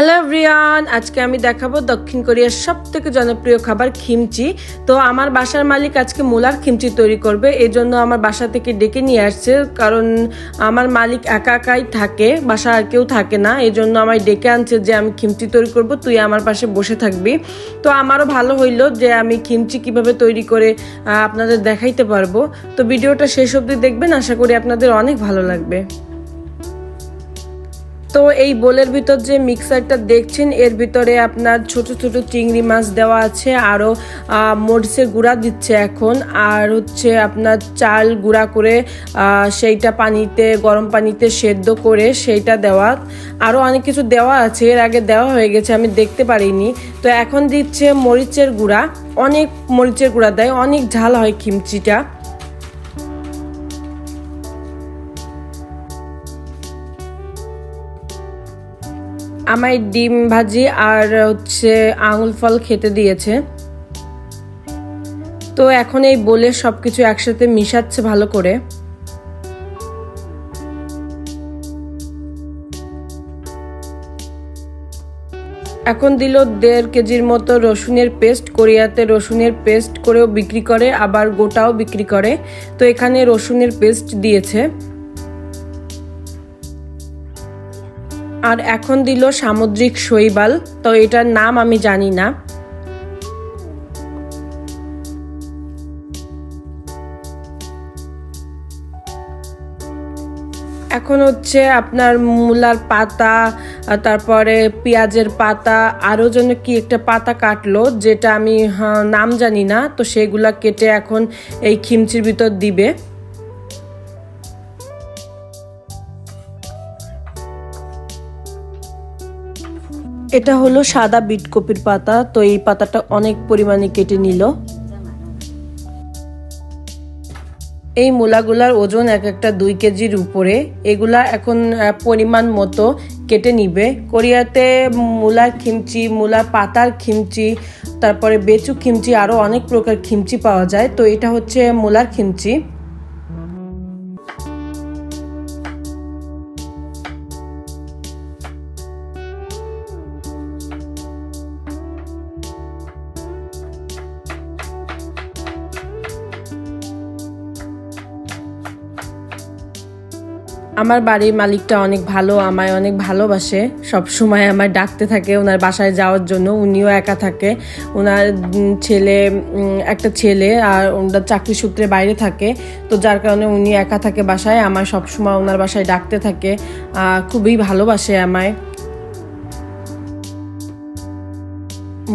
Hello everyone, আজকে আমি দেখাবো দক্ষিণ কোরিয়ার সবথেকে জনপ্রিয় খাবার খিমচি। তো আমার বাসার মালিক আজকে মুলার খিমচি তৈরি করবে, এই জন্য আমার বাসা থেকে ডেকে নিয়ে আসছে। কারণ আমার মালিক একা একাই থাকে, বাসা আর কেউ থাকে না, এই জন্য আমায় ডেকে আনছে যে আমি খিমচি তৈরি করব, তুই আমার পাশে বসে থাকবি। তো আমারও ভালো হইলো যে আমি খিমচি কিভাবে তৈরি করে আপনাদের দেখাইতে পারবো। তো ভিডিওটা শেষ অবধি দেখবেন, আশা করি আপনাদের অনেক ভালো লাগবে। তো এই বোলের ভিতর যে মিক্সারটা দেখছেন, এর ভিতরে আপনার ছোট ছোট চিংড়ি মাছ দেওয়া আছে, আরও মরিচের গুঁড়া দিচ্ছে এখন, আর হচ্ছে আপনার চাল গুঁড়া করে সেইটা পানিতে, গরম পানিতে সেদ্ধ করে সেইটা দেওয়া, আরও অনেক কিছু দেওয়া আছে, এর আগে দেওয়া হয়ে গেছে আমি দেখতে পারিনি। তো এখন দিচ্ছে মরিচের গুঁড়া, অনেক মরিচের গুঁড়া দেয়, অনেক ঝাল হয় খিমচিটা। আমায় ডিম ভাজি আর হচ্ছে আঙুল ফল খেতে দিয়েছে। তো এখন এই বোলে সবকিছু একসাথে মিশাচ্ছে ভালো করে। এখন দিল 1.5 কেজির মতো রসুনের পেস্ট। কোরিয়াতে রসুনের পেস্ট করেও বিক্রি করে, আবার গোটাও বিক্রি করে। তো এখানে রসুনের পেস্ট দিয়েছে। আর এখন দিল সামুদ্রিক শৈবাল, তো এটার নাম আমি জানি না। এখন হচ্ছে আপনার মূলার পাতা, তারপরে পেঁয়াজের পাতা, আরও যেন কি একটা পাতা কাটলো, যেটা আমি নাম জানি না। তো সেগুলা কেটে এখন এই খিমচির ভিতর দিবে। এটা হলো সাদা বিটকপির পাতা, তো এই পাতাটা অনেক পরিমাণে কেটে নিল। এই মূলাগুলার ওজন এক একটা 2 কেজির উপরে। এগুলা এখন পরিমাণ মতো কেটে নিবে। কোরিয়াতে মূলার খিমচি, মূলার পাতার খিমচি, তারপরে বেচু খিমচি, আরও অনেক প্রকার খিমচি পাওয়া যায়। তো এটা হচ্ছে মূলার খিমচি। আমার বাড়ির মালিকটা অনেক ভালো, আমায় অনেক ভালোবাসে, সব সময় আমায় ডাকতে থাকে ওনার বাসায় যাওয়ার জন্য। উনিও একা থাকে, ওনার একটা ছেলে আর ওনার চাকরি সূত্রে বাইরে থাকে, তো যার কারণে উনি একা থাকে বাসায়। আমায় সবসময় ওনার বাসায় ডাকতে থাকে, খুবই ভালোবাসে আমায়।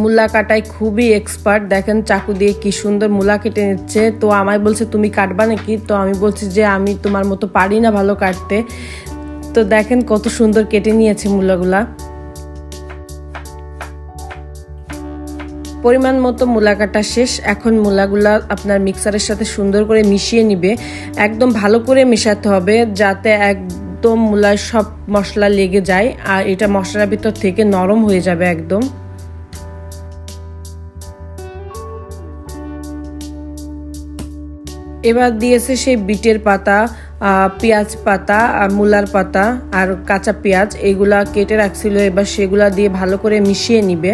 মূলা কাটায় খুবই এক্সপার্ট, দেখেন চাকু দিয়ে কি সুন্দর মূলা কেটে নিচ্ছে। তো আমায় বলছে তুমি কাটবা নাকি, তো আমি বলছি যে আমি তোমার মতো পারি না ভালো কাটতে। তো দেখেন কত সুন্দর কেটে নিয়েছে মূলাগুলা। পরিমাণ মতো মূলা কাটা শেষ। এখন মূলাগুলা আপনার মিক্সারের সাথে সুন্দর করে মিশিয়ে নিবে। একদম ভালো করে মেশাতে হবে, যাতে একদম মূলায় সব মশলা লেগে যায়, আর এটা মশলার ভিতর থেকে নরম হয়ে যাবে একদম। এবার দিয়েছে সেই বিটের পাতা, পেঁয়াজ পাতা, মূলার পাতা আর কাঁচা পেঁয়াজ, এগুলা কেটে রাখছিল। এবার সেগুলা দিয়ে ভালো করে মিশিয়ে নিবে।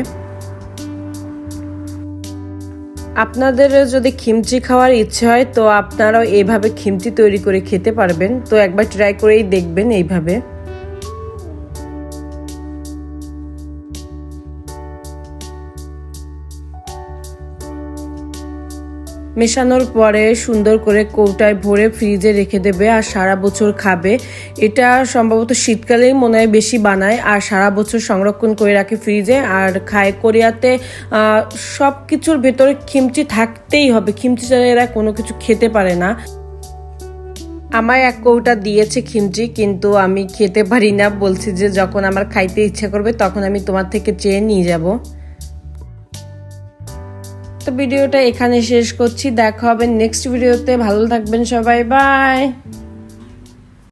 আপনাদের যদি খিমচি খাওয়ার ইচ্ছে হয়, তো আপনারাও এইভাবে খিমচি তৈরি করে খেতে পারবেন। তো একবার ট্রাই করেই দেখবেন এইভাবে। মেশানোর পরে সুন্দর করে কৌটায় ভরে ফ্রিজে রেখে দেবে, আর সারা বছর খাবে। এটা সম্ভবত শীতকালেই মনে হয় বেশি বানায়, আর সারা বছর সংরক্ষণ করে রাখে ফ্রিজে আর খায়। কোরিয়াতে সব কিছুর ভেতরে খিমচি থাকতেই হবে, খিমচি ছাড়া এরা কোনো কিছু খেতে পারে না। আমায় এক কৌটা দিয়েছে খিমচি, কিন্তু আমি খেতে পারি না, বলছি যে যখন আমার খাইতে ইচ্ছা করবে তখন আমি তোমার থেকে চেয়ে নিয়ে যাব। তো ভিডিওটা এখানে শেষ করছি, দেখা হবে নেক্সট ভিডিওতে। ভালো থাকবেন সবাই, বাই।